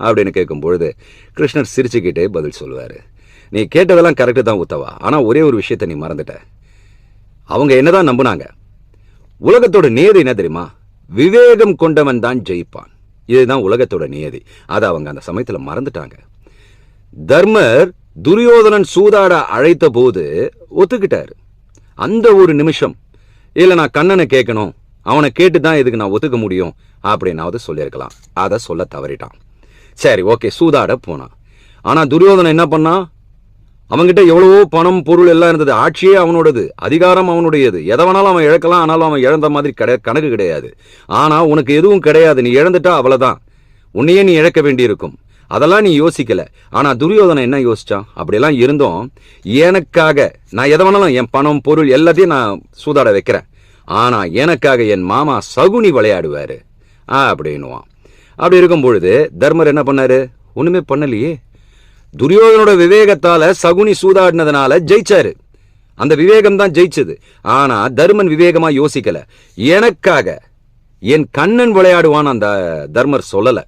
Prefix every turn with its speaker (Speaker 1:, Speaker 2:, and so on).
Speaker 1: அப்படின்னு கேட்கும் பொழுது கிருஷ்ணர் சிரிச்சுக்கிட்டே பதில் சொல்லுவார். நீ கேட்டதெல்லாம் கரெக்டு தான் உத்தவா, ஆனால் ஒரே ஒரு விஷயத்தை நீ மறந்துட்ட. அவங்க என்னதான் நம்புனாங்க? உலகத்தோட நியதி என்ன தெரியுமா? விவேகம் கொண்டவன் தான் ஜெயிப்பான். இதுதான் உலகத்தோட நியதி. அதை அவங்க அந்த சமயத்தில் மறந்துட்டாங்க. தர்மர் துரியோதனன் சூதாட அழைத்த போது ஒத்துக்கிட்டாரு. அந்த ஒரு நிமிஷம், இல்லை நான் கண்ணனை கேட்கணும், அவனை கேட்டு தான் இதுக்கு நான் ஒத்துக்க முடியும் அப்படின்னாவது சொல்லியிருக்கலாம். அதை சொல்ல தவறிட்டான். சரி, ஓகே, சூதாட போனான். ஆனா துரியோதனன் என்ன பண்ணா? அவன்கிட்ட எவ்வளவோ பணம் பொருள் எல்லாம் இருந்தது. ஆட்சியே அவனோடது, அதிகாரம் அவனுடையது. எதை வேணாலும் அவன் இழக்கலாம், ஆனாலும் அவன் இழந்த மாதிரி கணக்கு கிடையாது. ஆனா உனக்கு எதுவும் கிடையாது, நீ இழந்துட்டா அவ்வளவுதான், உன்னையே நீ இழக்க வேண்டியிருக்கும். அதெல்லாம் நீ யோசிக்கல. ஆனா துரியோதனன் என்ன யோசிச்சான்? அப்படியெல்லாம் இருந்தோம், எனக்காக நான் எதை வேணாலும், என் பணம் பொருள் எல்லாத்தையும் நான் சூதாட வைக்கிறேன், ஆனா எனக்காக என் மாமா சகுனி விளையாடுவாரு அப்படின்னுவான். அப்படி இருக்கும் பொழுது தர்மர் என்ன பண்ணாரு? ஒண்ணுமே பண்ணலையே. துரியோதனோட விவேகத்தால சகுனி சூதாடினதுனால ஜெயிச்சாரு. அந்த விவேகம் தான் ஜெயிச்சது. ஆனா தர்மன் விவேகமா யோசிக்கல. எனக்காக என் கண்ணன் விளையாடுவான் அந்த தர்மர் சொல்லல.